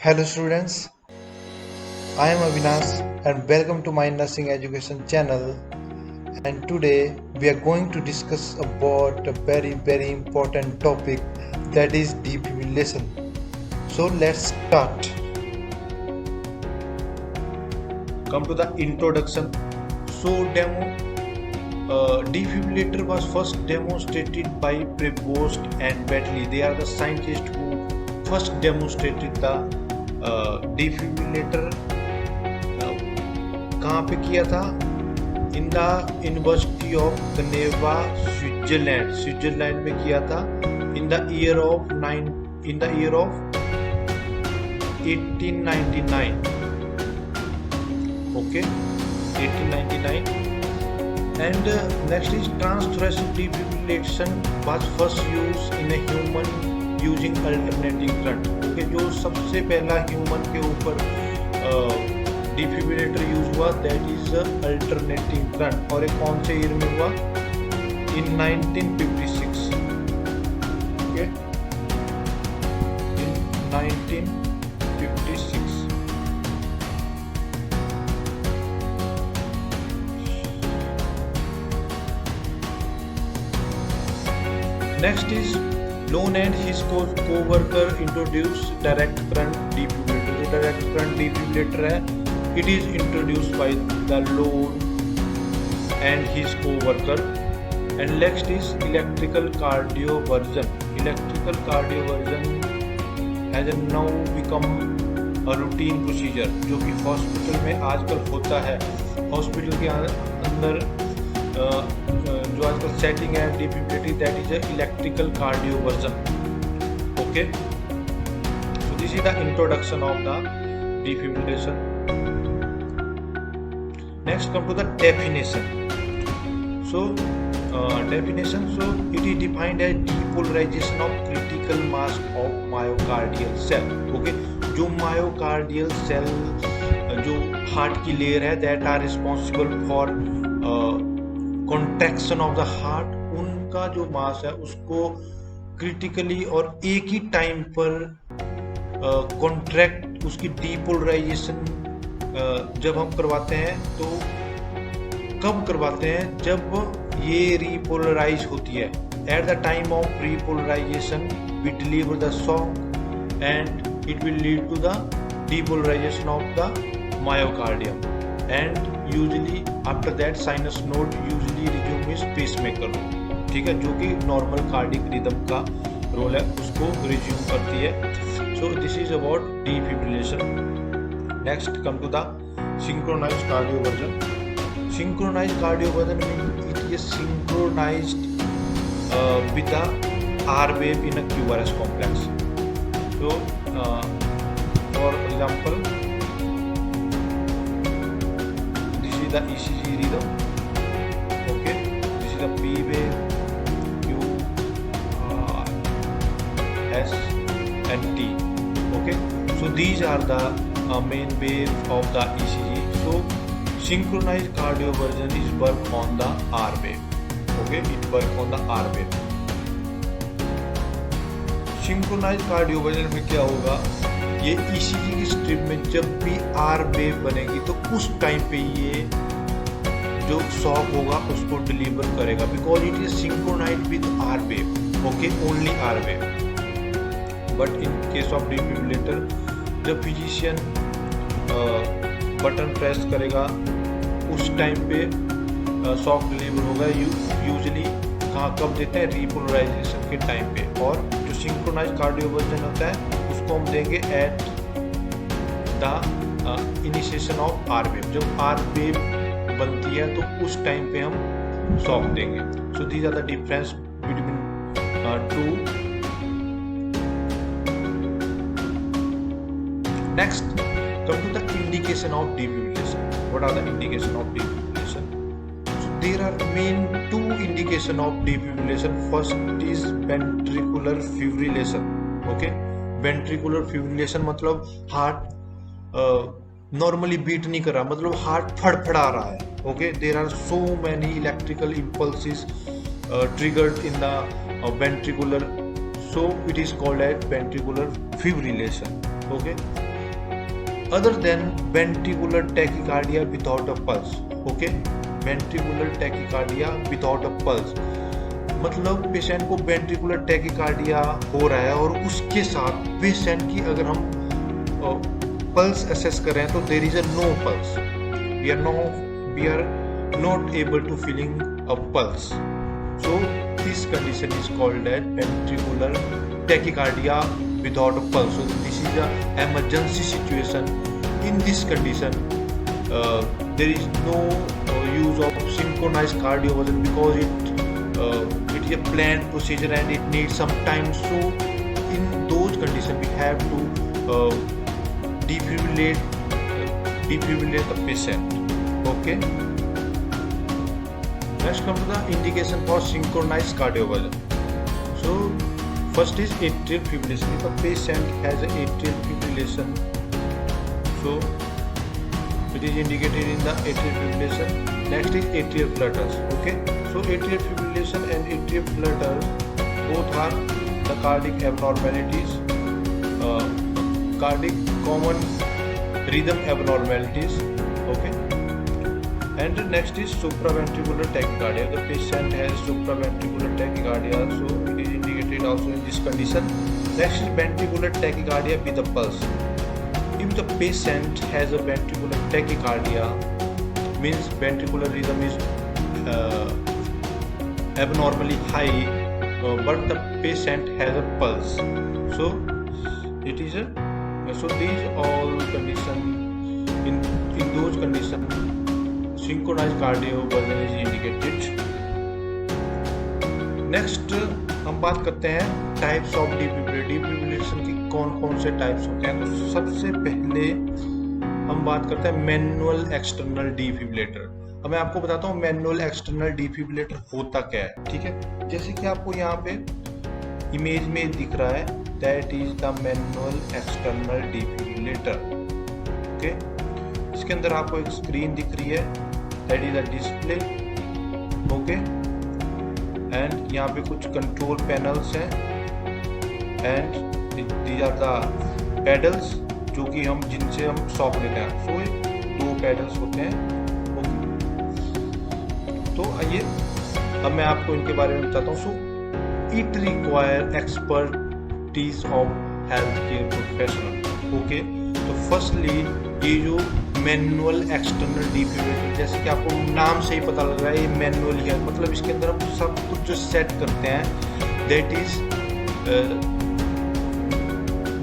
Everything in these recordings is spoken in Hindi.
Hello students, I am Avinash and welcome to my nursing education channel, and today we are going to discuss about a very important topic, that is defibrillation. So let's start. Come to the introduction. So defibrillator was first demonstrated by Prevost and Bentley. They are the scientists who first demonstrated the defibrillator. कहाँ पे किया था? In the university of Geneva, Switzerland में किया था in the year of 1899. Okay, 1899. And next is transthoracic defibrillation was first used in a human using alternating current. Okay, जो सबसे पहला ह्यूमन के ऊपर डिफिब्रिलेटर यूज हुआ दैट इज अल्टरनेटिंग करंट, और एक कौन से ईयर में हुआ? इन 1956. Okay, in 1956. Next is Lone and his co-worker introduced direct current defibrillator. जो direct current defibrillator है, it is introduced by the Lone and his co-worker. And next is electrical cardioversion. Electrical cardioversion has now become a routine procedure, जो कि हॉस्पिटल में आजकल होता है. हॉस्पिटल के अंदर जो आजकल सेटिंग है defibrillating, that is electrical cardioversion. Okay, so this is the introduction of the defibrillation. Next come to the definition. So definition, so it is defined as depolarization of critical mass of myocardial cell. Okay, जो मायोकार्डियल सेल जो हार्ट की लेयर है that are responsible for contraction of the heart, उनका जो मास है उसको क्रिटिकली और एक ही टाइम पर कॉन्ट्रैक्ट, उसकी डीपोलराइजेशन जब हम करवाते हैं तो कब करवाते हैं? जब ये रीपोलराइज होती है. At the time of repolarisation we deliver the shock and it will lead to the depolarisation of the myocardium, and usually after that sinus node usually resume is pacemaker. ठीक है, जो कि नॉर्मल कार्डिक रिदम का रोल है उसको रिज्यूम करती है. So this is about defibrillation. Next come to the synchronised cardioversion. Synchronised cardioversion mean it is synchronised with the R wave in a QRS complex. So for example the ECG rhythm. Okay, this is the P wave, Q, R, S and T. Okay, so these are the main waves of the ECG. So synchronized cardioversion is work on the R wave. Okay, it work on the R wave. Synchronized cardioversion में क्या होगा? ये ECG की स्ट्रिप में जब भी R वेव बनेगी तो उस टाइम पे ये जो शॉक होगा उसको डिलीवर करेगा, because it is synchronised with R wave. Okay, only R wave. But in case of defibrillator जब फिजिशियन बटन प्रेस करेगा उस टाइम पे शॉक डिलीवर होगा. यूजली कहाँ कब देते हैं? रीपोलराइजेशन के टाइम पे. और जो सिंक्रोनाइज्ड कार्डियोवर्जन होता है उसको हम देंगे at the initiation of R wave. जब R वेव बनती है तो उस टाइम पे हम शॉक देंगे. So these are the difference between two. Next come to the indication of defibrillation. What are the indication of defibrillation? So there are main two indication of defibrillation. First is ventricular fibrillation. Okay, ventricular fibrillation मतलब हार्ट नॉर्मली बीट नहीं कर रहा, मतलब हार्ट फड़फड़ा रहा है. Okay, there are so many electrical impulses triggered in the ventricular, so it is called as ventricular fibrillation. Okay, other than ventricular tachycardia without a pulse. Okay, ventricular tachycardia without a pulse मतलब पेशेंट को वेंट्रिकुलर टैकीकार्डिया हो रहा है और उसके साथ पेशेंट की अगर हम पल्स असेस करें तो there is a no pulse, we are not able to feeling a pulse. So this condition is called as ventricular tachycardia without a pulse. So this is an emergency situation. In this condition, there is no use of synchronized cardioversion because it is a planned procedure and it needs some time. So in those conditions, we have to defibrillate the patient. Okay. Let's come to the indication for synchronized cardioversion. So first is atrial fibrillation. If a patient has an atrial fibrillation, so it is indicated in the atrial fibrillation. Next is atrial flutters. Okay, so atrial fibrillation and atrial flutters both are the cardiac abnormalities, cardiac common rhythm abnormalities. Okay. And next is supraventricular tachycardia. The patient has supraventricular tachycardia, so it is indicated also in this condition. Next is ventricular tachycardia with a pulse. If the patient has a ventricular tachycardia, means ventricular rhythm is abnormally high, but the patient has a pulse. So it is so these all conditions, in those conditions synchronized cardioversion is indicated. Next हम बात करते हैं टाइप्स ऑफ डिफिब्रिलेशन की कौन कौन से टाइप्स होते हैं. तो सबसे पहले हम बात करते हैं मैनुअल एक्सटर्नल डिफिब्रिलेटर. अब मैं आपको बताता हूँ मैनुअल एक्सटर्नल डिफिब्रिलेटर होता क्या है. ठीक है, जैसे कि आपको यहाँ पे इमेज में दिख रहा है, that is the manual external defibrillator. Okay, इसके अंदर आपको एक स्क्रीन दिख रही है, that is a display. Okay, and यहाँ पे कुछ कंट्रोल पैनल्स हैं and these are the paddles जो कि हम जिनसे हम सॉक लेते हैं. सो 2 पेडल्स होते हैं. तो आइए अब मैं आपको इनके बारे में बताता हूँ. So it require expertise of health care professional. Okay, तो फर्स्टली ये जो मैनुअल एक्सटर्नल डिफिब्रिलेटर, जैसे कि आपको नाम से ही पता लग रहा है ये मैनुअल है, मतलब इसके अंदर हम सब कुछ जो सेट करते हैं that is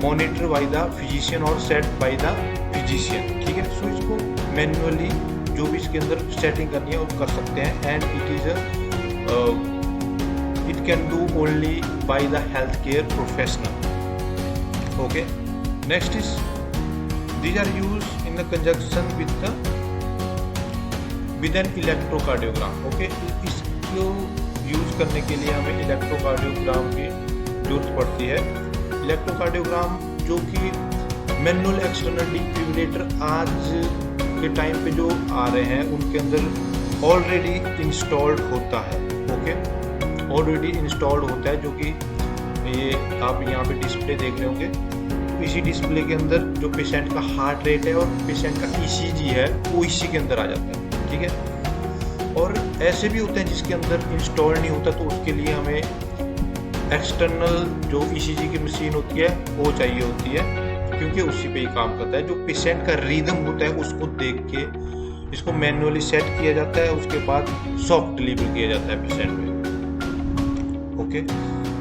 monitor by the physician और सेट बाय द फिजिशियन. ठीक है, सो इसको मैनुअली जो भी इसके अंदर सेटिंग करनी है वो कर सकते हैं and it can do only by the health care professional. Okay, next is these are used in the conjunction with an electrocardiogram. Okay, इसको यूज करने के लिए हमें इलेक्ट्रोकार्डियोग्राम की जरूरत पड़ती है. इलेक्ट्रोकार्डियोग्राम जो कि मैनुअल एक्सटर्नल डिफिब्रिलेटर आज के टाइम पे जो आ रहे हैं उनके अंदर ऑलरेडी इंस्टॉल्ड होता है. ओके, ऑलरेडी इंस्टॉल्ड होता है, जो कि ये आप यहाँ पे डिस्प्ले देख रहे होंगे. इसी डिस्प्ले के अंदर जो पेशेंट का हार्ट रेट है और पेशेंट का ईसीजी है वो इसी के अंदर आ जाता है. ठीक है, और ऐसे भी होते हैं जिसके अंदर इंस्टॉल नहीं होता, तो उसके लिए हमें एक्सटर्नल जो ईसीजी की मशीन होती है वो चाहिए होती है, क्योंकि उसी पे ही काम करता है. जो पेशेंट का रिदम होता है उसको देख के इसको मैनुअली सेट किया जाता है, उसके बाद सॉफ्ट डिलीवर किया जाता है पेशेंट में. Okay,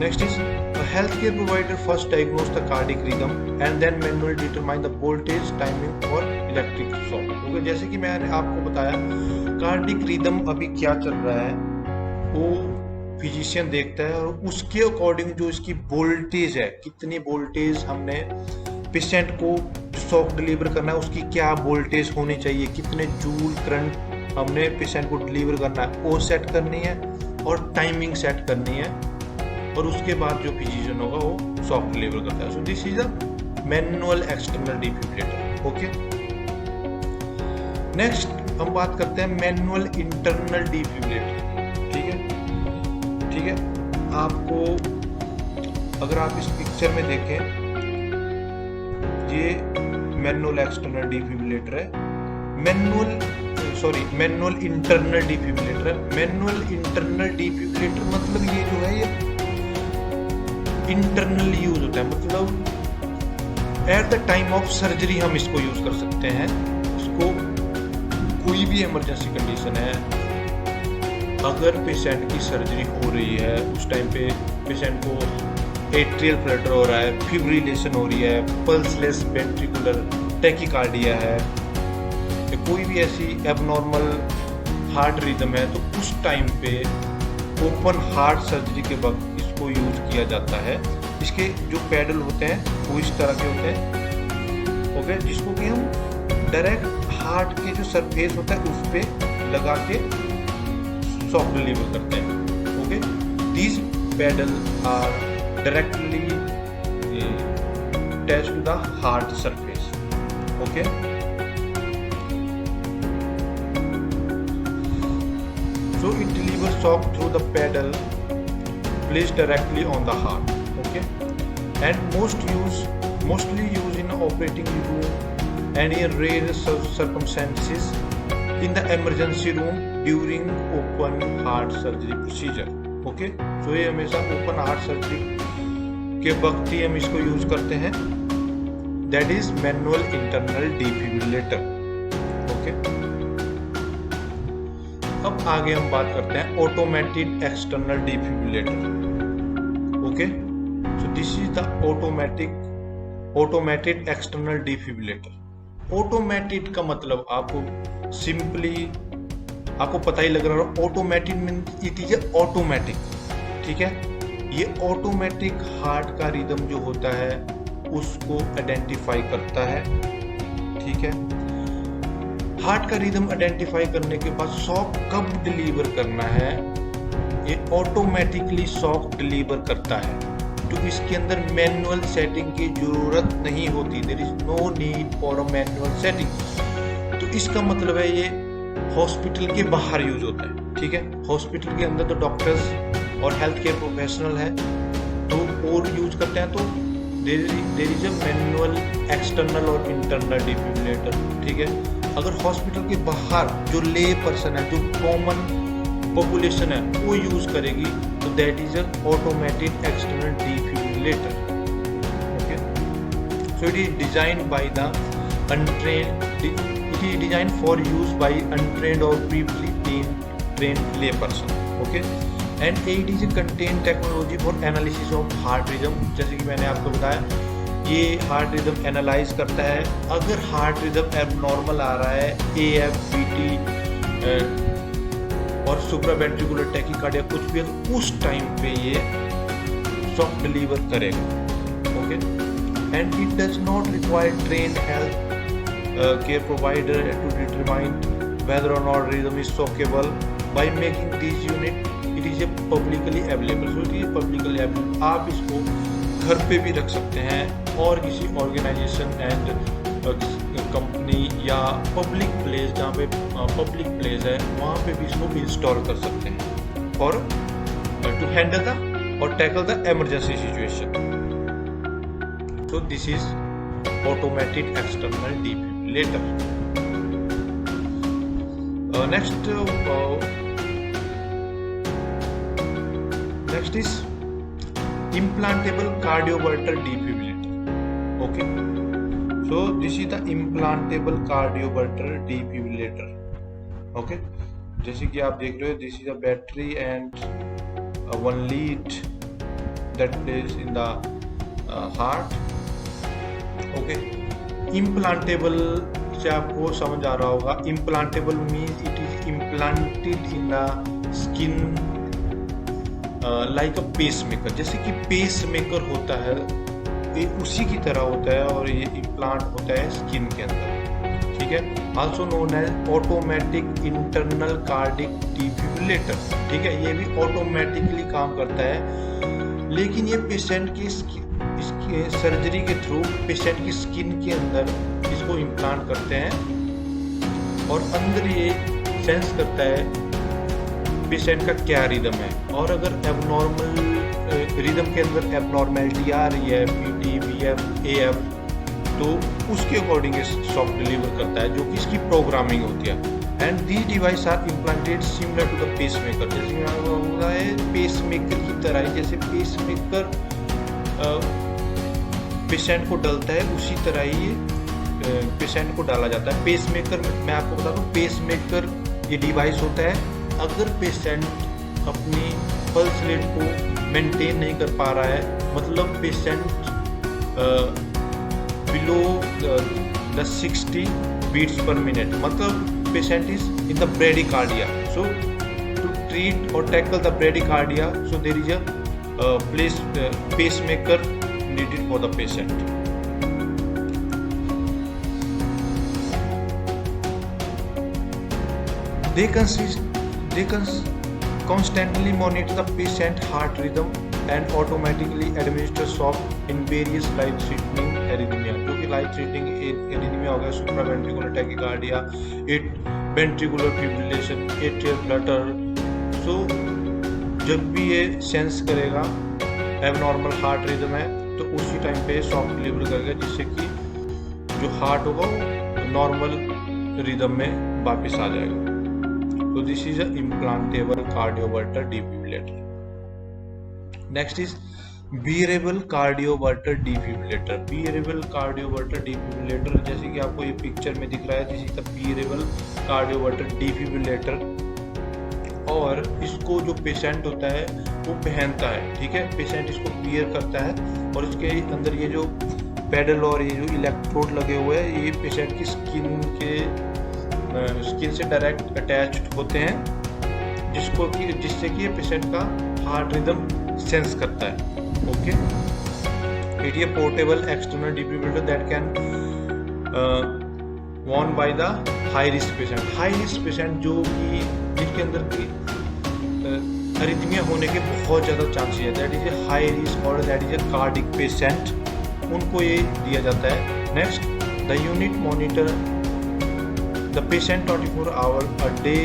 next is a healthcare provider first diagnose the cardiac rhythm and then manually determine the voltage, timing और electric shock. Okay, जैसे कि मैंने आपको बताया कार्डिक रिदम अभी क्या चल रहा है वो फिजिशियन देखता है और उसके अकॉर्डिंग जो इसकी वोल्टेज है, कितनी वोल्टेज हमने पेशेंट को शॉक डिलीवर करना है उसकी क्या वोल्टेज होनी चाहिए, कितने जूल करंट हमने पेशेंट को डिलीवर करना है वो सेट करनी है और टाइमिंग सेट करनी है, और उसके बाद जो फिजिशियन होगा वो शॉक डिलीवर करता है. So this is a manual external defibrillator. Okay, next हम बात करते हैं मैनुअल इंटरनल डिफिब्रिलेटर. ठीक है, ठीक है, आपको अगर आप इस पिक्चर में देखें ये मैनुअल एक्सटर्नल डिफिब्रिलेटर है, मैनुअल इंटरनल डिफिब्रिलेटर है। मैनुअल इंटरनल डिफिब्रिलेटर मतलब ये जो है ये इंटरनल यूज होता है, मतलब eight the time of surgery हम इसको यूज कर सकते हैं। इसको कोई भी इमरजेंसी कंडीशन है, अगर पेशेंट की सर्जरी हो रही है, उस टाइम पे पेशेंट को एट्रियल फ्लटर हो रहा है, फिब्रिलेशन हो रही है, पल्सलेस वेंट्रिकुलर टैकीकार्डिया है, कोई भी ऐसी एबनॉर्मल हार्ट रिदम है, तो उस टाइम पे ओपन हार्ट सर्जरी के वक्त इसको यूज किया जाता है। इसके जो पैडल होते हैं वो इस तरह के होते हैं, ओके, जिसको कि हम डायरेक्ट हार्ट के जो सरफेस होता है उस पे लगा के शॉक डिलीवर करते हैं, okay. These paddle are directly attached to the heart surface, okay. So it delivers shock through the pedal placed directly on the heart, okay, and mostly used in operating room and in rare circumstances in the emergency room during open heart surgery procedure, okay। So ये हमेशा open heart surgery के वक्त ही हम इसको यूज करते हैं, that is manual internal defibrillator, okay। अब आगे हम बात करते हैं automatic external defibrillator, okay. So this is the automatic external defibrillator. Automatic का मतलब आपको पता ही लग रहा है, automatic means it is automatic, ठीक है। ये ऑटोमेटिक हार्ट का रिदम जो होता है उसको आइडेंटिफाई करता है, ठीक है। हार्ट का रिदम आइडेंटिफाई करने के बाद शॉक कब डिलीवर करना है, ये ऑटोमेटिकली शॉक डिलीवर करता है, तो इसके अंदर मैनुअल सेटिंग की जरूरत नहीं होती, there is no need for a manual setting. तो इसका मतलब है ये हॉस्पिटल के बाहर यूज होता है, ठीक है। हॉस्पिटल के अंदर तो डॉक्टर्स और हेल्थ केयर प्रोफेशनल है तो और यूज करते हैं, तो there is a manual external और इंटरनल डिफिब्रिलेटर, ठीक है। अगर हॉस्पिटल के बाहर जो ले पर्सन है, जो कॉमन पॉपुलेशन है वो यूज करेगी, तो that is a automatic external defibrillator, okay. So it is designed by the untrained, it is designed for use by untrained और प्रीवियसली ट्रेन्ड ले person, okay. And it is a contain technology for analysis of heart rhythm. जैसे कि मैंने आपको बताया, ये हार्ट रिदम एनालाइज करता है, अगर हार्ट रिदम एबनॉर्मल आ रहा है, AF, BT और सुप्रावेंट्रिकुलर टैकीकार्डिया कुछ भी है, तो उस टाइम पे ये शॉक डिलीवर करेगा, okay. And it does not require trained health care provider to determine whether or not rhythm is shockable by making this unit it is publicly available. So it is publicly available, आप इसको घर पे भी रख सकते हैं और किसी ऑर्गेनाइजेशन एंड कंपनी या पब्लिक प्लेस, जहाँ पे पब्लिक प्लेस है वहाँ पे भी इसको इंस्टॉल कर सकते हैं और टू हैंडल द और tackle the emergency situation. So this is automatic external defibrillator. Next is implantable cardioverter defibrillator, okay। So this is the implantable cardioverter defibrillator, okay। जैसे कि आप देख रहे हो, this is a battery and one lead that plays in the heart, okay। implantable से आपको समझ आ रहा होगा, implantable means it is implanted in the skin like a pace maker. जैसे कि पेस मेकर होता है ये उसी की तरह होता है, और ये इम्प्लांट होता है स्किन के अंदर, ठीक है। Also known as automatic internal cardiac defibrillator, ठीक है। ये भी ऑटोमेटिकली काम करता है, लेकिन ये पेशेंट की इसके सर्जरी के थ्रू पेशेंट की स्किन के अंदर इसको इम्प्लांट करते हैं और अंदर ये सेंस करता है पेशेंट का क्या रिदम है, और अगर एबनॉर्मल रिदम के अंदर एबनॉर्मेलिटी आ रही है, PT, VF, AF, तो उसके अकॉर्डिंग शॉक डिलीवर करता है, जो कि इसकी प्रोग्रामिंग होती है। And the device are implanted similar to the pacemaker, जैसे होता है पेस मेकर की तरह ही, जैसे पेस मेकर पेशेंट को डलता है उसी तरह ही पेशेंट को डाला जाता है। पेस मेकर, मैं आपको बता दूं, पेस मेकर ये डिवाइस होता है अगर पेशेंट अपनी पल्स रेट को मेंटेन नहीं कर पा रहा है, मतलब patient below the 60 beats per minute, मतलब patient is in the bradycardia. So to treat और tackle the bradycardia, so there is a pace maker needed for the patient. They constantly monitor the patient heart rhythm and automatically administer shock in various life-threatening arrhythmia, जो कि life-threatening arrhythmia हो गया supraventricular tachycardia, ventricular fibrillation, atrial flutter. So जब भी ये सेंस करेगा एबनॉर्मल हार्ट रिदम है तो उसी टाइम पे शॉक डिलीवर करेगा, जिससे कि जो हार्ट होगा वो नॉर्मल रिदम में वापस आ जाएगा। तो this is a implantable cardioverter defibrillator. Next is bearable cardioverter defibrillator. Bearable cardioverter defibrillator, जैसे कि आपको ये पिक्चर में दिख रहा है, this is the bearable cardioverter defibrillator. और इसको जो पेशेंट होता है वो पहनता है, ठीक है, पेशेंट इसको वियर करता है और इसके अंदर ये जो पेडल और ये जो इलेक्ट्रोड लगे हुए हैं ये पेशेंट की स्किन से डायरेक्ट अटैच्ड होते हैं, जिससे कि ये पेशेंट का हार्ट रिदम सेंस करता है। Okay, it is portable external defibrillator that can worn by the high risk patient। High risk patient जो कि जिनके अंदर की अरिथमिया होने के बहुत ज़्यादा चांसेस है, that is a high risk और that is a cardiac patient, उनको ये दिया जाता है। Next, the unit monitor the patient 24 hour a day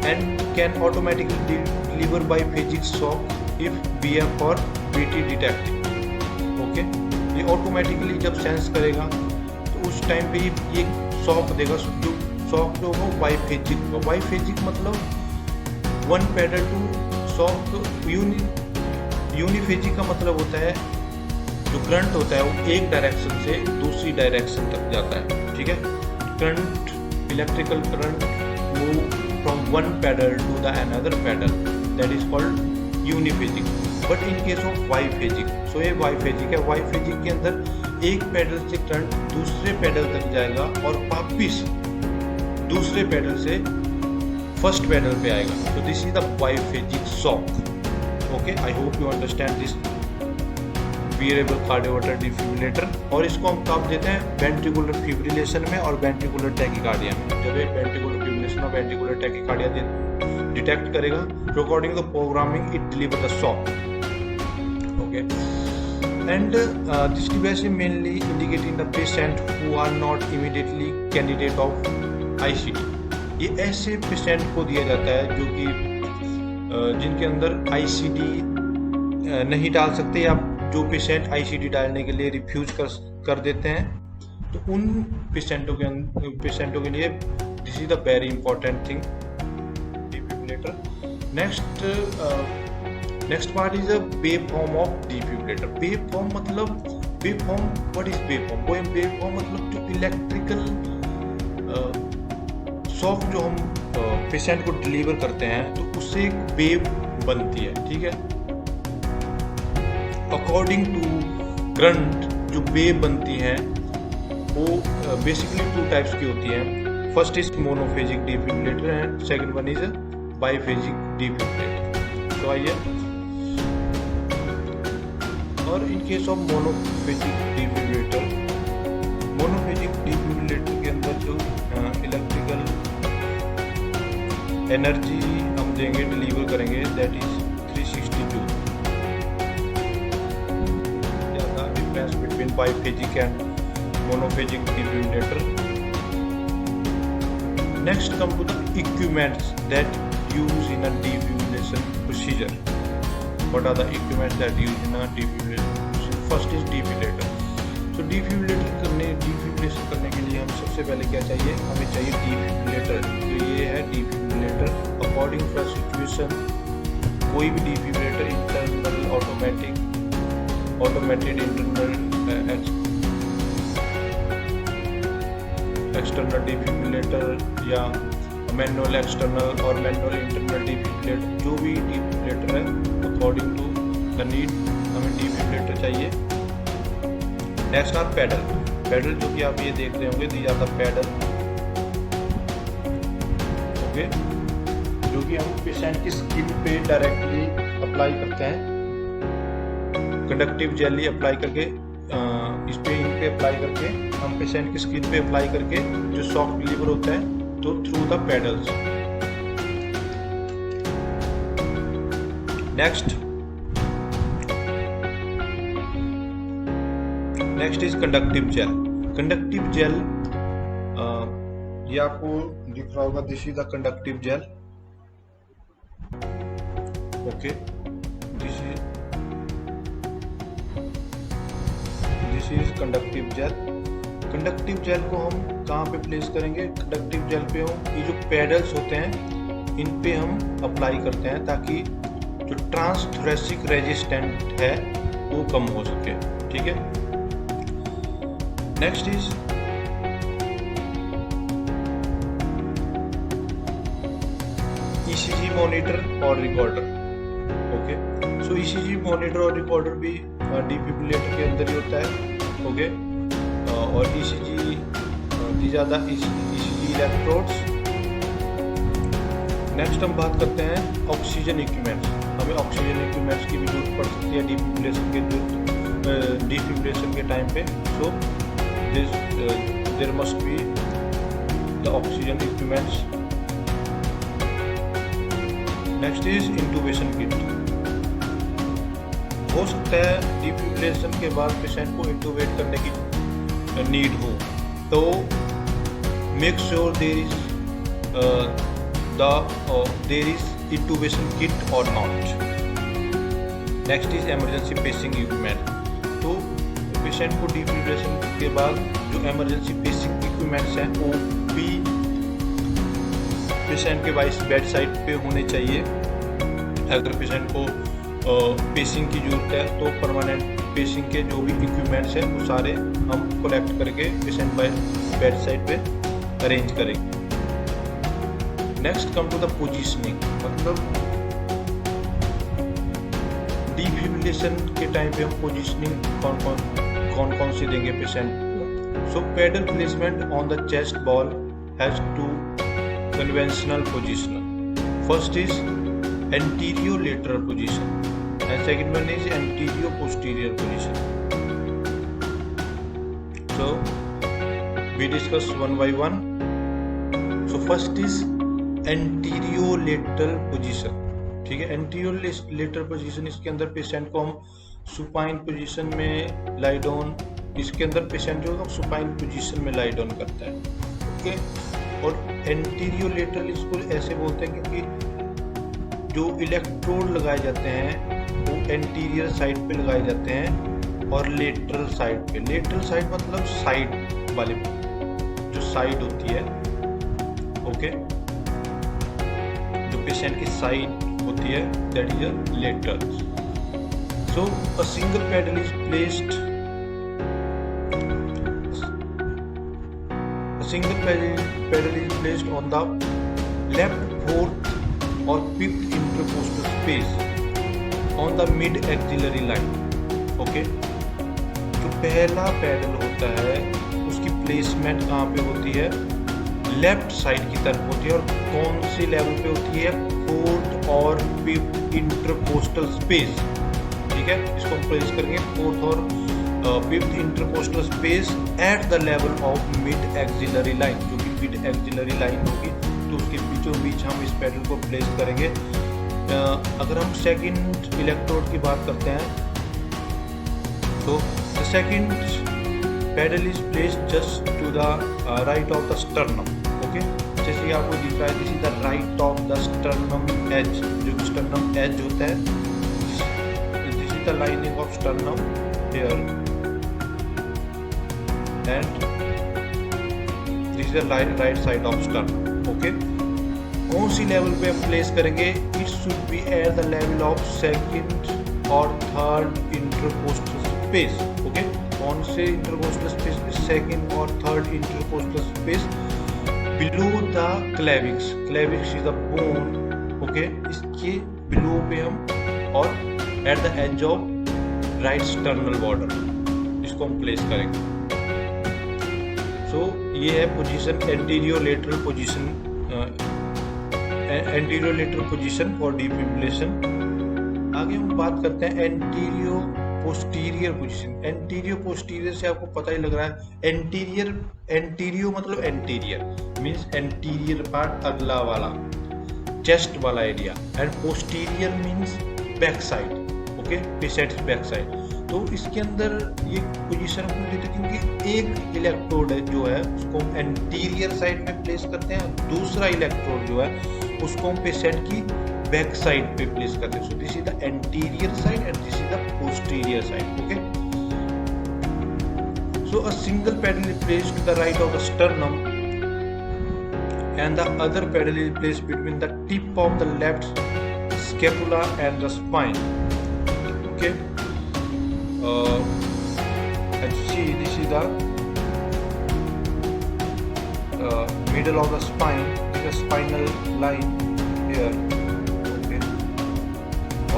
and can automatically deliver biphasic shock if BF और BT डिटेक्टेड। ओके, ये ऑटोमेटिकली जब सेंस करेगा तो उस टाइम पे ये शॉक देगा, जो शॉक जो होगा बाईफेजिक होगा। बाईफेजिक मतलब वन पैडल टू शॉक। यूनिफेजिक का मतलब होता है जो करंट होता है वो एक डायरेक्शन से दूसरी डायरेक्शन तक जाता है, ठीक है। Current, electrical current move from one paddle to the another paddle, that is called uniphasic. But in case of biphasic, so ये बाईफेजिक है। बाईफेजिक के अंदर एक पैडल से करंट दूसरे पैडल तक जाएगा और वापिस दूसरे पैडल से फर्स्ट पैडल पे आएगा। तो this is the biphasic shock. Okay, I hope you understand this bearable cardioverter defibrillator. और इसको हम कब देते हैं? वेंट्रिकुलर फिब्रिलेशन में और वेंट्रिकुलर टैकीकार्डिया में। जब एक वेंट्रिकुलर फिब्रिलेशन और वेंट्रिकुलर टैकीकार्डिया डिटेक्ट करेगा, तो according to programming it deliver the shock. Okay, and this device is mainly indicating the patient who are not immediately candidate of ICD। ये ऐसे पेशेंट को दिया जाता है जो कि जिनके अंदर ICD नहीं डाल सकते, या जो पेशेंट ICD डालने के लिए रिफ्यूज कर देते हैं, तो उन पेशेंटों के लिए this is the very important thing, defibrillator. Next part is a wave form of defibrillator. Wave form मतलब, wave form, what is wave form? Wave form मतलब जो इलेक्ट्रिकल शॉक जो हम पेशेंट को डिलीवर करते हैं, तो उससे एक वेव बनती है, ठीक है। अकॉर्डिंग टू करंट जो वेव बनती है वो बेसिकली टू टाइप्स की होती है। First is monophasic defibrillator and second one is biphasic defibrillator. तो आइए, और in case of monophasic defibrillator, monophasic defibrillator के अंदर जो इलेक्ट्रिकल एनर्जी हम देंगे, डिलीवर करेंगे, दैट इज 360 जूल। ज़्यादा difference between biphasic and monophasic defibrillator. Next come to the equipments that use in a defibrillation procedure. What are the equipments that used in a defibrillation? First is defibrillator. तो डिफिब्रिलेशन करने के लिए हम सबसे पहले क्या चाहिए, हमें चाहिए डिफिब्रिलेटर। तो ये है defibrillator. According to the situation कोई भी defibrillator, internal, automated, internal, external defibrillator या मैनुअल एक्सटर्नल और मैनुअल इंटरनल डिफिब्रिलेटर, जो भी डिफिब्रिलेटर है अकॉर्डिंग टू द नीड हमें डिफिब्रिलेटर चाहिए। नेक्स्ट आर पैडल जो कि आप ये देख रहे होंगे, these are the paddle, okay, जो कि हम पेशेंट की स्किन पे डायरेक्टली अप्लाई करते हैं। कंडक्टिव जेली अप्लाई करके इस पे, इन पे अप्लाई करके हम पेशेंट की स्किन पे अप्लाई करके जो शॉक डिलीवर होता है तो through the paddles. Next is conductive gel. ये आपको दिख रहा होगा, this is the conductive gel, okay, this is conductive gel. Conductive gel को हम कहाँ पे प्लेस करेंगे, कंडक्टिव जेल पे हम ये जो पैडल्स होते हैं इन पे हम अप्लाई करते हैं ताकि जो ट्रांसथोरेसिक रेजिस्टेंट है वो कम हो सके, ठीक है। नेक्स्ट इज ईसीजी मॉनिटर और recorder, okay. So ECG monitor और रिकॉर्डर भी डिफिब्रिलेटर के अंदर ही होता है, ओके। और ECG, these are the ECG electrodes. Next हम बात करते हैं ऑक्सीजन इक्विपमेंट्स। हमें ऑक्सीजन इक्विपमेंट्स की भी जरूरत पड़ सकती है डिफिब्रिलेशन के टाइम पे। So there must be the oxygen equipments. Next is intubation kit. हो सकता है डिफिब्रिलेशन के बाद पेशेंट को इंटूबेट करने की नीड हो, तो make sure there is intubation kit or not. Next is emergency pacing equipment. तो पेशेंट को डिफिब्रिलेशन के बाद जो इमरजेंसी पेसिंग इक्विपमेंट्स हैं वो भी पेशेंट के बेड साइड पे होने चाहिए। अगर पेशेंट को पेसिंग की जरूरत है तो परमानेंट पेसिंग के जो भी इक्विपमेंट्स हैं वो सारे हम कलेक्ट करके पेशेंट बेड साइड पे अरेंज करेंगे। Next come to the positioning, मतलब डिफिब्रिलेशन के टाइम पे हम पोजीशनिंग कौन कौन सी देंगे पेशेंट को। So paddle placement on the chest wall has to conventional positional. First is anterior lateral position and second one is anterior posterior position. So we discuss one by one. So first is anterior lateral position, ठीक है। anterior lateral position, इसके अंदर पेशेंट को हम सुपाइन पोजीशन में लाई डाउन, इसके अंदर पेशेंट जो है सुपाइन पोजीशन में लाई डाउन करता है, ओके। और एंटीरियर लेटरल इसको ऐसे बोलते हैं क्योंकि जो इलेक्ट्रोड लगाए जाते हैं वो एंटीरियर साइड पे लगाए जाते हैं और लेटरल साइड पे। लेटरल साइड मतलब साइड वाले, जो साइड होती है, ओके, जो पेशेंट की साइड होती है, that is a lateral. So a single paddle is placed, on the left, fourth और fifth intercostal space on the mid axillary line, okay. जो पहला पैडल होता है उसकी प्लेसमेंट कहाँ पे होती है, लेफ्ट साइड की तरफ होती है। और कौन से लेवल पे होती है, फोर्थ और फिफ्थ इंटरकोस्टल स्पेस, ठीक है। इसको हम प्लेस करेंगे फोर्थ और fifth intercostal space at the level of mid axillary line. जो कि मिड एक्सिलरी लाइन होगी तो उसके बीचों बीच हम इस पैडल को प्लेस करेंगे। अगर हम सेकंड इलेक्ट्रोड की बात करते हैं तो the second paddle is placed just to the right of the sternum, okay. जैसे आपको दिख रहा है, this is the right of the sternum edge. जो स्टर्नम एज होता है, this is the lining of sternum here, and this is the right side of sternum. Okay, कौन सी लेवल पे हम प्लेस करेंगे? It should be at the level of second और थर्ड इंटरकोस्टल स्पेस. ओके, कौन से इंटरकोस्टल स्पेस पे? सेकंड और third intercostal space below the clavicles. Clavicles is the bone. Okay, इसके बिलो पे हम, और at the edge of right sternal border इसको हम प्लेस करेंगे. सो ये है position, anterior lateral position, anterior lateral position for defibrillation. आगे हम बात करते हैं anterior posterior position. Anterior posterior से आपको पता ही लग रहा है. एंटीरियर मतलब एंटीरियर मींस एंटीरियर पार्ट, अगला वाला, चेस्ट वाला area, and posterior means back side. Okay, patient back side. तो इसके अंदर ये पोजीशन हम देते हैं क्योंकि एक इलेक्ट्रोड है जो है उसको हम एंटीरियर साइड में प्लेस करते हैं, दूसरा इलेक्ट्रोड जो है उसको हम पेशेंट की बैक साइड पे प्लेस करते हैं. So this is the anterior side and this is the posterior side. Okay, so a single paddle is placed to the right of the sternum and the other pedal is placed between the tip of the left scapula and the spine. Okay, and see, this is the middle of the spine, this is the spinal line here. Okay,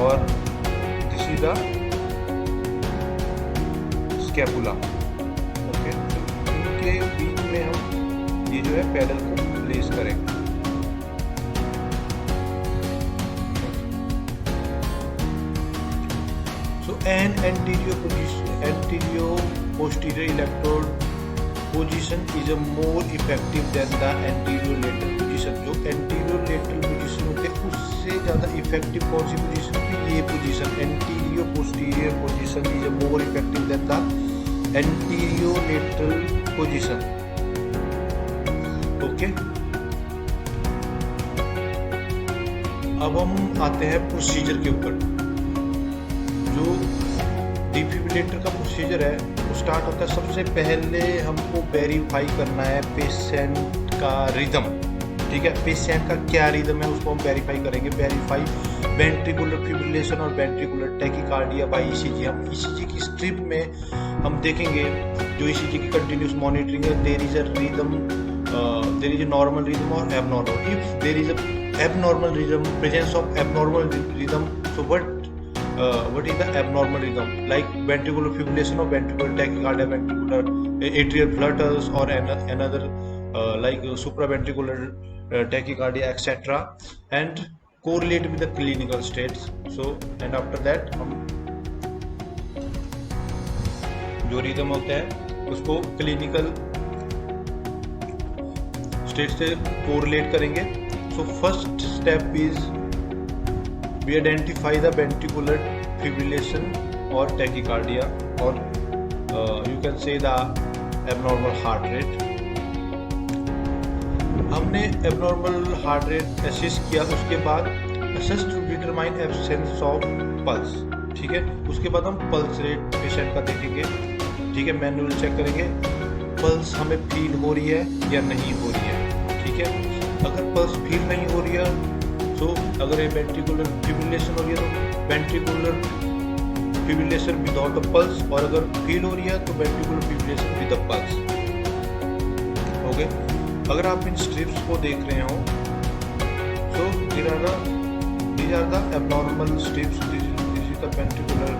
or this is the scapula. Okay, इनके बीच में हम ये जो है पैडल को प्लेस करेंगे. So an anterior position, anterior posterior electrode position is a more effective than the anterior lateral position. जो anterior lateral position होते हैं उससे ज़्यादा effective कौन सी position होती है? ये position, anterior posterior position is a more effective than the anterior lateral position. Okay, अब हम आते हैं प्रोसीजर के ऊपर. जो डिफिब्रिलेटर का प्रोसीजर है वो स्टार्ट होता है, सबसे पहले हमको वेरीफाई करना है पेशेंट का रिदम. ठीक है, पेशेंट का क्या रिदम है उसको हम वेरीफाई करेंगे. वेरीफाई वेंट्रिकुलर फिब्रिलेशन और वेंट्रिकुलर टैकीकार्डिया बाय ईसीजी. हम ईसीजी की स्ट्रिप में हम देखेंगे जो ईसीजी की कंटिन्यूस मॉनिटरिंग है. There is a rhythm, there is a normal rhythm or abnormal. If there is a abnormal rhythm, presence of abnormal rhythm, so what is the abnormal rhythm? Like ventricular fibrillation or ventricular tachycardia, ventricular atrial flutters, or another like supraventricular tachycardia, etc. and correlate with the clinical states. So and after that हम जो rhythm होता है उसको clinical स्टेट से कोरिलेट करेंगे. So first step is we identify the ventricular fibrillation और टैकीकार्डिया और you can say the abnormal heart rate. हमने एबनॉर्मल हार्ट रेट असेस किया, उसके बाद assess to determine absence of pulse. ठीक है, उसके बाद हम पल्स रेट पेशेंट का देखेंगे. ठीक है, मैनुअल चेक करेंगे पल्स हमें फील हो रही है या नहीं हो रही है. ठीक है, अगर पल्स फील नहीं हो रही है तो अगर ये वेंट्रिकुलर फिब्रिलेशन हो रही है तो ventricular fibrillation without the pulse, और अगर फील हो रही है तो ventricular fibrillation with the pulse. Okay, अगर आप इन स्ट्रिप्स को देख रहे हो तो these are the abnormal strips. This is the ventricular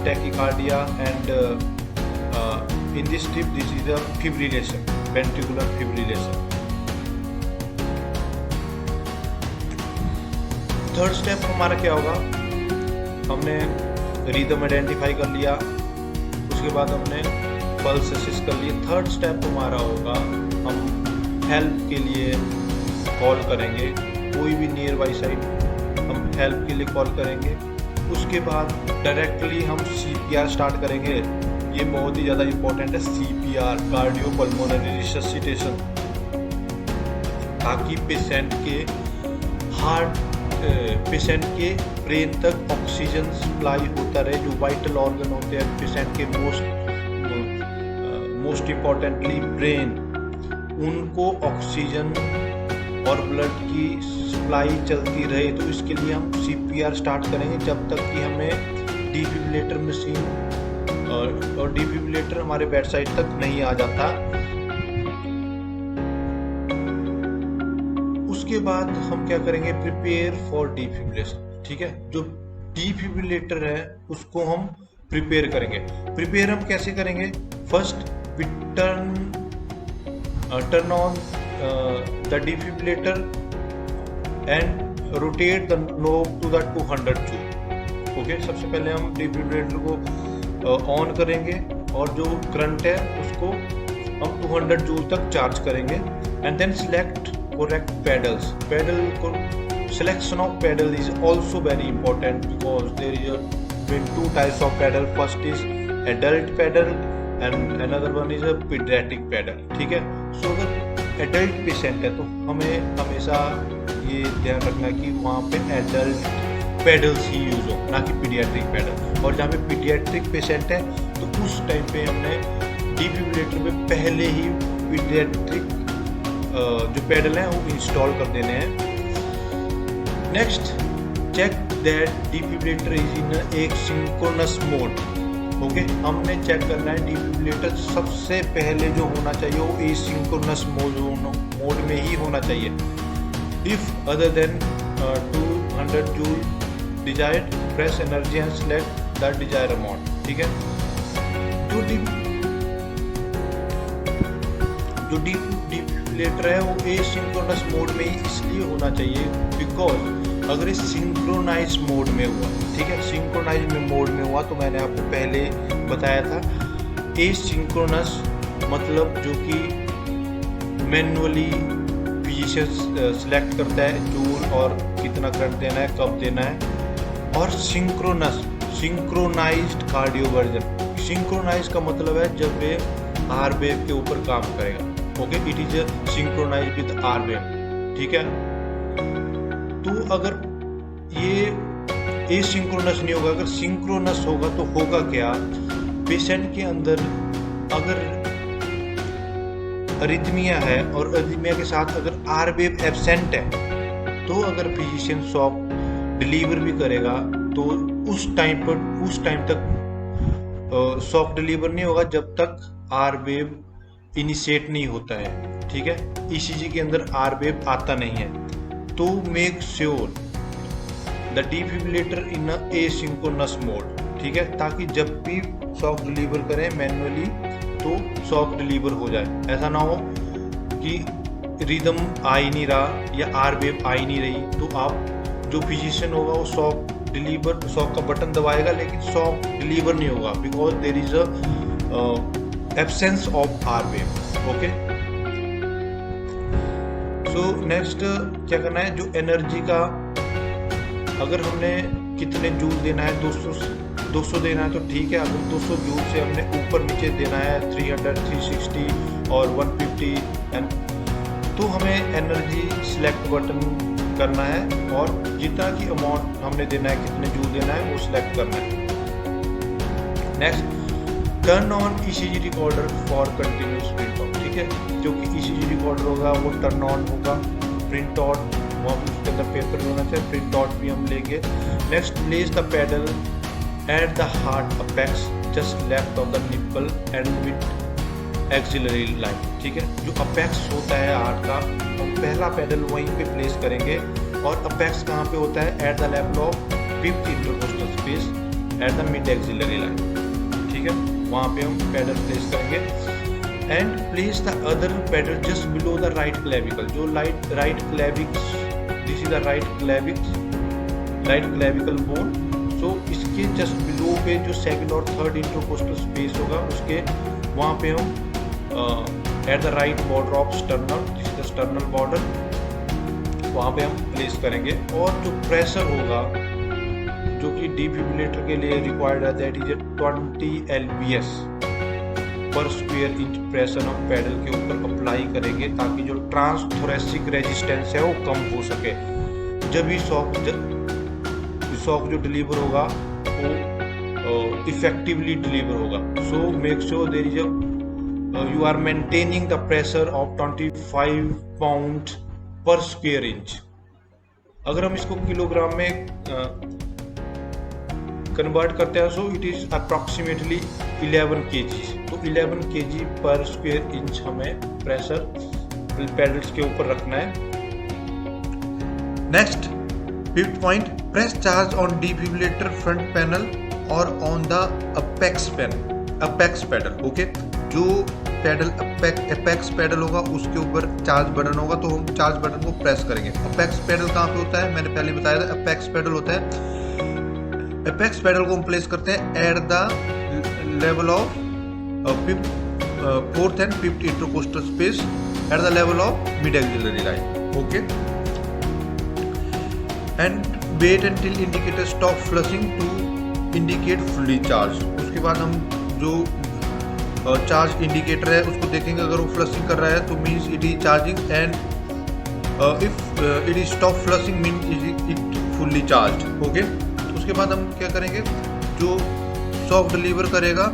tachycardia and in this strip this is the fibrillation, ventricular fibrillation. Third step हमारा क्या होगा? हमने रिदम आइडेंटिफाई कर लिया, उसके बाद हमने पल्स असेस कर लिए. थर्ड स्टेप हमारा होगा हम हेल्प के लिए कॉल करेंगे. कोई भी नियर बाई साइड हम हेल्प के लिए कॉल करेंगे. उसके बाद डायरेक्टली हम CPR स्टार्ट करेंगे. ये बहुत ही ज़्यादा इम्पोर्टेंट है CPR, कार्डियोपल्मोनरी रिससिटेशन, ताकि पेशेंट के ब्रेन तक ऑक्सीजन सप्लाई होता रहे. जो वाइटल ऑर्गन होते हैं पेशेंट के मोस्ट इम्पॉर्टेंटली ब्रेन, उनको ऑक्सीजन और ब्लड की सप्लाई चलती रहे। तो इसके लिए हम CPR स्टार्ट करेंगे जब तक कि हमें डिफिब्रिलेटर मशीन और डिफिब्रिलेटर हमारे बेड साइड तक नहीं आ जाता। उसके बाद हम क्या करेंगे, प्रिपेयर फॉर डिफिब्रिलेशन। ठीक है, जो डिफिब्रिलेटर है उसको हम प्रिपेयर करेंगे। प्रिपेयर हम कैसे करेंगे, first we turn on the defibrillator and rotate the knob to the 200 joule. Okay, सबसे पहले हम डिफिब्रिलेटर को ऑन करेंगे और जो करंट है उसको हम 200 जूल तक चार्ज करेंगे। And then select correct paddles. Paddle को selection of pedal is also very important because there is been two types of pedal. First is adult pedal and another one is a pediatric pedal. ठीक है, सो अगर एडल्ट पेशेंट है तो हमें हमेशा ये ध्यान रखना है कि वहाँ पे एडल्ट पेडल्स ही यूज हो, ना कि पीडियाट्रिक पेडल। और जहाँ पे पीडियाट्रिक पेशेंट है तो उस टाइम पे हमने डिफिब्रिलेटर में पहले ही पीडियाट्रिक जो पेडल हैं वो इंस्टॉल कर देने हैं। Next, check that defibrillator is in एक सिंक्रोनस मोड। ओके, हमने चेक करना है डिफिब्रिलेटर सबसे पहले जो होना चाहिए वो एसिंक्रोनस मोड में ही होना चाहिए। If other than 200 joule desired, press energy and select the desire amount. ठीक है, जो डिफिब्रिलेटर है वो एसिंक्रोनस मोड में ही इसलिए होना चाहिए बिकॉज अगर ये सिंक्रोनाइज मोड में हुआ, ठीक है, सिंक्रोनाइज मोड में हुआ तो मैंने आपको पहले बताया था एसिंक्रोनस मतलब जो कि मैनुअली फिजिशियन सिलेक्ट करता है जूल और कितना करंट देना है, कब देना है। और सिंक्रोनाइज्ड कार्डियोवर्जन। सिंक्रोनाइज का मतलब है जब ये आर वेव के ऊपर काम करेगा। Okay, it is synchronize with R wave. ठीक है, तो अगर ये एसिंक्रोनस नहीं होगा, अगर सिंक्रोनस होगा तो होगा क्या, पेशेंट के अंदर अगर अरिथमिया है और अरिथमिया के साथ अगर आर वेव एब्सेंट है तो अगर फिजिशियन शॉक डिलीवर भी करेगा तो उस टाइम तक शॉक डिलीवर नहीं होगा जब तक आर वेव इनिशिएट नहीं होता है। ठीक है, ईसीजी के अंदर आर वेव आता नहीं है। तो make sure the defibrillator in asynchronous mode. ठीक है, ताकि जब भी शॉक डिलीवर करें मैनुअली तो शॉक डिलीवर हो जाए। ऐसा ना हो कि रिदम आ ही नहीं रहा या आर वेव आ ही नहीं रही तो आप जो फिजिशियन होगा वो शॉक का बटन दबाएगा लेकिन शॉक डिलीवर नहीं होगा because there is a absence of R wave. Okay, so next क्या करना है, जो एनर्जी का अगर हमने कितने जूल देना है, 200 देना है तो ठीक है। अगर 200 जूल से हमने ऊपर नीचे देना है 300, 360 और 150 एंड तो हमें एनर्जी सिलेक्ट बटन करना है और जितना की अमाउंट हमने देना है, कितने जूल देना है वो सिलेक्ट करना है। Next, turn on ECG recorder for continuous print out. ठीक है, जो कि ईसीजी रिकॉर्डर होगा वो टर्न ऑन होगा। प्रिंट आउट वहाँ पर उसके अंदर पेपर होना चाहिए, प्रिंट आउट भी हम लेंगे। Next, place the pedal at the heart apex just left of the nipple and with axillary line. ठीक है, जो अपेक्स होता है हार्ट का हम पहला पेडल वहीं पे प्लेस करेंगे और अपेक्स कहाँ पे होता है, at the level of 5th intercostal space at the mid axillary line. ठीक है, वहाँ पे हम पेडल प्लेस करेंगे and place the other paddle just below the right clavicle. जो right clavicles, this is the right clavicle bone. So इसके जस्ट बिलो पे जो सेकंड और थर्ड इंटरकोस्टल स्पेस होगा उसके वहाँ पे हम at the right border of sternal, this is the sternal border, वहाँ पे हम प्लेस करेंगे। और जो प्रेशर होगा जो कि डिफिब्रिलेटर के लिए रिक्वायर्ड है दैट इज 20 lbs पर स्क्वायर इंच प्रेशर हम पेडल के ऊपर अप्लाई करेंगे ताकि जो ट्रांसथोरेसिक रेजिस्टेंस है वो कम हो सके। जब भी शॉक जो डिलीवर होगा वो इफेक्टिवली डिलीवर होगा। So make sure there is a you are maintaining the pressure of 25 pound per square inch. अगर हम इसको किलोग्राम में कन्वर्ट करते हैं so it is approximately 11 kg. तो 11 kg पर स्क्वायर इंच हमें प्रेशर पैडल्स के ऊपर रखना है. Next, fifth point, press charge on defibrillator front panel और on the apex paddle. Okay, जो पैडल अपेक्स पैडल होगा उसके ऊपर चार्ज बटन होगा, तो हम चार्ज बटन को प्रेस करेंगे. अपेक्स पैडल कहाँ पे होता है, मैंने पहले बताया था. अपेक्स पैडल होता है, अपेक्स पैडल को हम प्लेस करते हैं at the level of fourth and fifth intercostal space at the level of mid axillary line. Okay, and wait until indicator stop flushing to indicate fully charge. उसके बाद हम जो चार्ज इंडिकेटर है उसको देखेंगे, अगर वो फ्लशिंग कर रहा है तो means it is charging, and if it is stop flushing mean it fully charge. Okay, उसके बाद हम क्या करेंगे, जो शॉक डिलीवर करेगा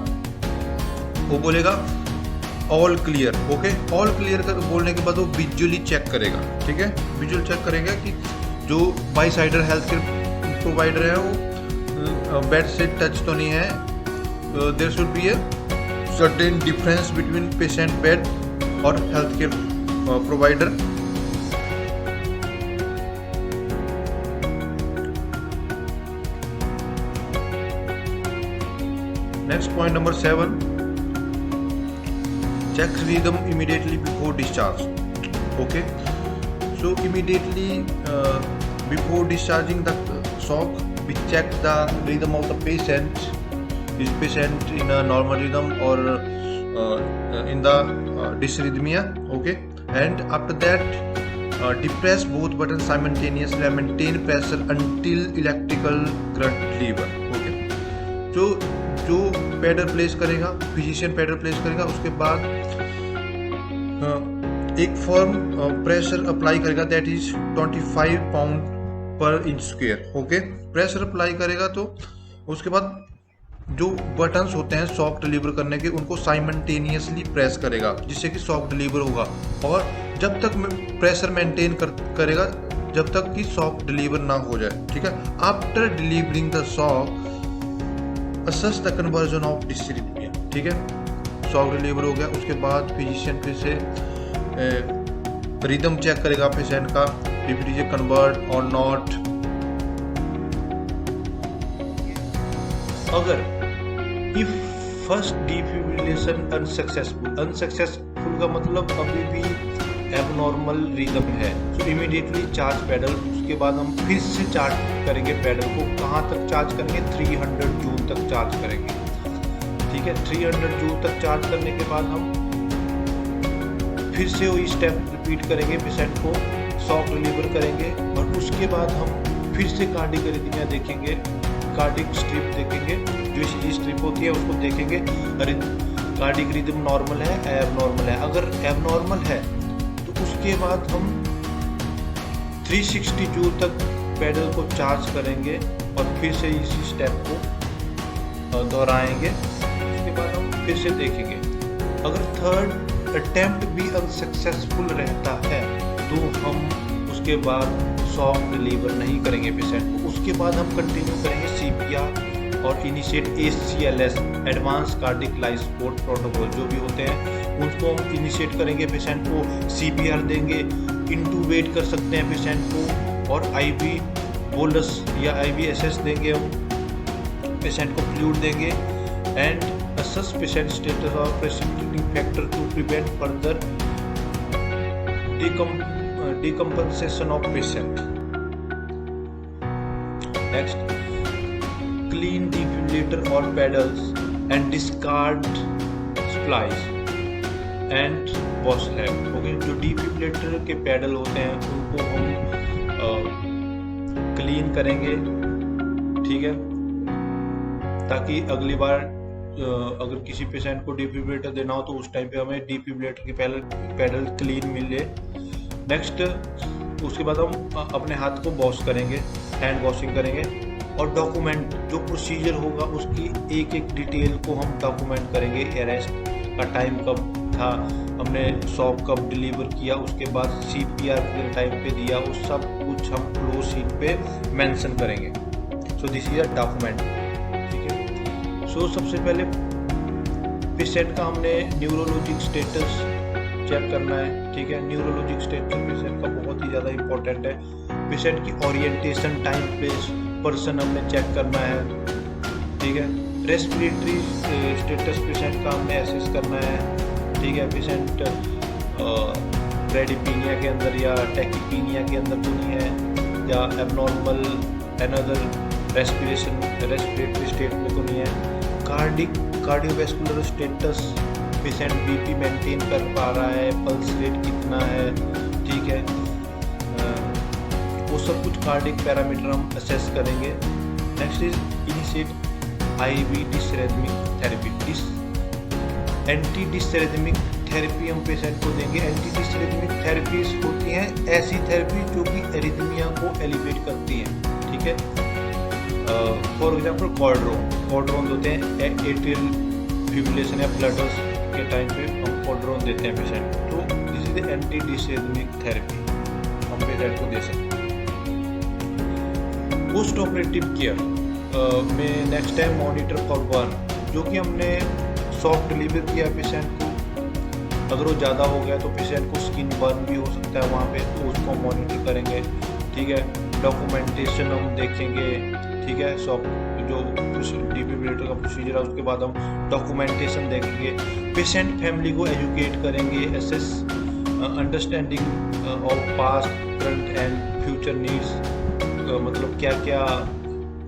वो बोलेगा all clear. Okay, all clear कर बोलने के बाद वो विजुअली चेक करेगा. ठीक है, विजुअल चेक करेगा कि जो bystander health care provider है वो बेड से टच तो नहीं है. There should be a certain difference between patient bed और health care provider. Next, point number 7, check rhythm immediately before discharge. Okay, so immediately before discharging the shock, we check the rhythm of the patient. Is patient in a normal rhythm or in the dysrhythmia? Okay, and after that depress both buttons simultaneously and maintain pressure until electrical current deliver. Okay, जो पैडल प्लेस करेगा, फिजिशियन पैडल प्लेस करेगा, उसके बाद एक फर्म प्रेशर अप्लाई करेगा, दैट इज 25 पाउंड पर inch square. Okay, pressure apply करेगा तो उसके बाद जो बटन्स होते हैं शॉक डिलीवर करने के उनको साइमल्टेनियसली प्रेस करेगा, जिससे कि शॉक डिलीवर होगा. और जब तक प्रेशर मेंटेन करेगा जब तक कि शॉक डिलीवर ना हो जाए. ठीक है, after delivering the shock assess the conversion of dysrhythmia. ठीक है, शॉक डिलीवर हो गया, उसके बाद फिजिशियन फिर से रिदम चेक करेगा पेशेंट का, इफ इट इज कन्वर्ट और नॉट. अगर इफ फर्स्ट डिफिब्रिलेशन अनसक्सेसफुल का मतलब अभी भी एबनॉर्मल रिदम है, तो इमीडिएटली चार्ज पैडल. उसके बाद हम फिर से चार्ज करेंगे पैडल को. कहाँ तक चार्ज करेंगे, 300 जूल तक चार्ज करेंगे. ठीक है, 300 जूल तक चार्ज करने के बाद हम फिर से वही स्टेप रिपीट करेंगे, पेशेंट को शॉक डिलीवर करेंगे. और उसके बाद हम फिर से कार्डिक एरिथमिया देखेंगे, कार्डिक स्ट्रिप देखेंगे, जो ECG स्ट्रिप होती है उसको देखेंगे. कार्डिक रिदम नॉर्मल है, एबनॉर्मल है. अगर एबनॉर्मल है तो उसके बाद हम 360 जूल तक पैडल को चार्ज करेंगे और फिर से इसी स्टेप को दोहराएंगे. उसके बाद हम फिर से देखेंगे. अगर थर्ड अटेम्प्ट भी अनसक्सेसफुल रहता है तो हम उसके बाद शॉक डिलीवर नहीं करेंगे पेशेंट को. उसके बाद हम कंटिन्यू करेंगे CPR और initiate ACLS, advance cardiac life support protocol जो भी होते हैं उनको हम इनिशिएट करेंगे. पेशेंट को CPR देंगे, इंटूबेट कर सकते हैं पेशेंट को, और IV बोलस या IVSS देंगे हम, पेशेंट को फ्लूइड देंगे. And assess patient status of precipitating factor to prevent further decompensation of patient. Next, clean defibrillator or pedals and discard splice and wash rag. Okay, जो डिफिब्रिलेटर के पैडल होते हैं उनको हम क्लीन करेंगे. ठीक है, ताकि अगली बार अगर किसी पेशेंट को डिफिब्रिलेटर देना हो तो उस टाइम पे हमें डिफिब्रिलेटर के पैडल क्लीन मिले. नेक्स्ट, उसके बाद हम अपने हाथ को वॉश करेंगे, हैंड वॉशिंग करेंगे, और डॉक्यूमेंट जो प्रोसीजर होगा उसकी एक एक डिटेल को हम डॉक्यूमेंट करेंगे. अरेस्ट का टाइम कब था, हमने सॉप कब डिलीवर किया, उसके बाद CPR कितने टाइम पे दिया, वो सब कुछ हम क्लोज शीट पे मेंशन करेंगे। सो दिस इज अ डॉक्यूमेंट, ठीक है। सो सबसे पहले पेशेंट का हमने न्यूरोलॉजिक स्टेटस चेक करना है, ठीक है। न्यूरोलॉजिक स्टेटस पेशेंट का बहुत ही ज़्यादा इंपॉर्टेंट है। पेशेंट की ओरिएंटेशन, टाइम, प्लेस, पर्सन हमने चेक करना है, ठीक है। रेस्पिरेटरी स्टेटस पेशेंट का हमने एसेस करना है, ठीक है। पेशेंट ब्रेडिपीनिया के अंदर या टैकीपीनिया के अंदर तो नहीं है, या एबनॉर्मल अनदर रेस्पिरेटरी स्टेट में तो नहीं है। Cardiovascular status, patient BP maintain कर पा रहा है, पल्स रेट कितना है, ठीक है। वो सब कुछ कार्डिक पैरामीटर हम असेस करेंगे। Next is initiate IV dysrhythmic therapy. Anti dysrhythmic therapy हम पेशेंट को देंगे। एंटी डिसरेथमिक थेरेपीज होती हैं ऐसी थेरेपी जो कि एरिथमिया को एलिवेट करती हैं, ठीक है। फॉर एग्जाम्पल कॉर्ड्रोन होते हैं एट्रियल फिब्रिलेशन या फ्लडर्स के टाइम पे हम कॉर्ड्रोन देते हैं पेशेंट को। तो this is anti dysrhythmic therapy हम पेशेंट को दे सकते हैं। पोस्ट ऑपरेटिव केयर में next time monitor for burn, जो कि हमने सॉफ्ट डिलीवर किया पेशेंट को, अगर वो ज़्यादा हो गया तो पेशेंट को स्किन बर्न भी हो सकता है वहाँ पे, तो उसको मॉनिटर करेंगे, ठीक है। डॉक्यूमेंटेशन हम देखेंगे, ठीक है। सॉफ्ट जो डिफिब्रिलेटर का प्रोसीजर है उसके बाद हम डॉक्यूमेंटेशन देखेंगे। पेशेंट फैमिली को एजुकेट करेंगे, assess understanding of past, current and future needs, मतलब क्या क्या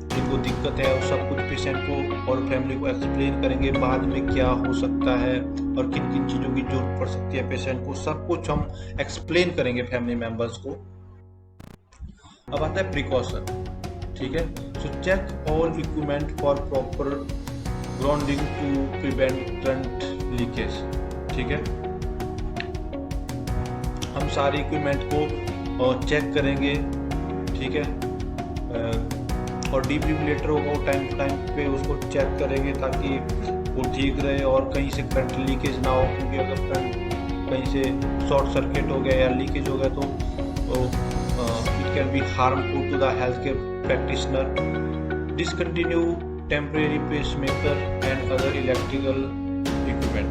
जिनको दिक्कत है वो सब कुछ पेशेंट को और फैमिली को एक्सप्लेन करेंगे। बाद में क्या हो सकता है और किन किन चीज़ों की जरूरत पड़ सकती है पेशेंट को, सब कुछ हम एक्सप्लेन करेंगे फैमिली मेम्बर्स को। अब आता है प्रिकॉशन, ठीक है। So check all equipment for proper grounding to prevent current leakage, ठीक है। हम सारे इक्विपमेंट को चेक करेंगे, ठीक है। और डिफिब्रिलेटर होगा वो टाइम टू टाइम पे उसको चेक करेंगे ताकि वो ठीक रहे और कहीं से करंट लीकेज ना हो, क्योंकि अगर करंट कहीं से शॉर्ट सर्किट हो गया या लीकेज हो गया तो it can be harmful to the health care practitioner. Discontinue temporary pacemaker and other electrical equipment.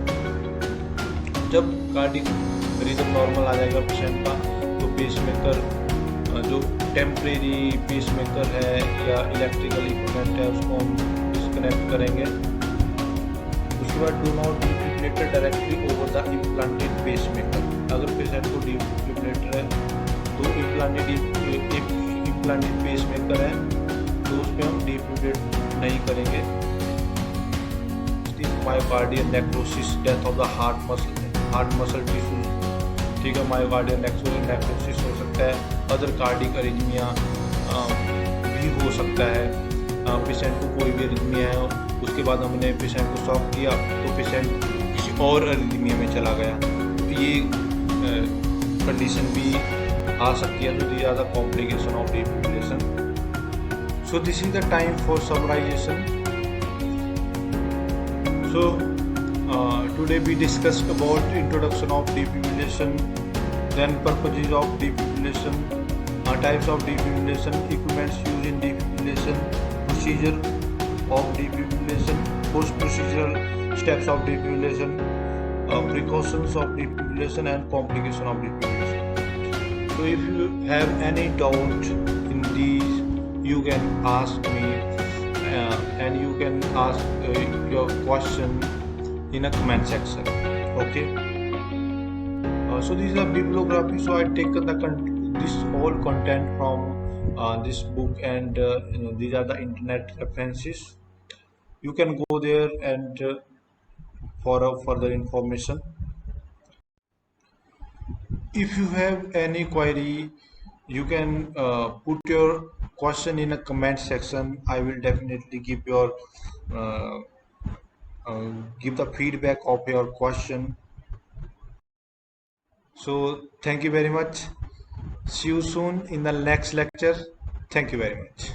जब कार्डिक रिदम नॉर्मल आ जाएगा पेशेंट का तो पेसमेकर जो टेम्परेरी पेसमेकर है या इलेक्ट्रिकल इक्विपमेंट है उसको हम डिस्कनेक्ट करेंगे। उसके बाद do not defibrillator directly over the implanted pacemaker. अगर पेशेंट को डिफिब्रिलेटर है तो इम्प्लांटेड पेसमेकर है तो उस पर हम डिफिब्रिलेट नहीं करेंगे। Myocardial necrosis, death of the heart muscle tissue, ठीक है। मायोकार्डियल नेक्रोसिस हो सकता है, अदर कार्डिक अरिथमिया भी हो सकता है। पेशेंट को कोई भी अरिथमिया है उसके बाद हमने पेशेंट को शॉक किया तो पेशेंट किसी और अरिथमिया में चला गया, तो ये कंडीशन भी आ सकती है। तो ज़्यादा complication of defibrillation. So this is the time for summarization. सो today we discussed about introduction of defibrillation, then purposes of defibrillation, types of defibrillation, equipments used in defibrillation, procedure of defibrillation, post-procedural steps of defibrillation, precautions of defibrillation and complication of defibrillation. So if you have any doubt in these, you can ask me and you can ask your question in a comment section, okay. So this is a bibliography, so I taken this all content from this book and these are the internet references. You can go there and for further information. If you have any query, you can put your question in a comment section. I will definitely give the feedback of your question. So thank you very much. See you soon in the next lecture. Thank you very much.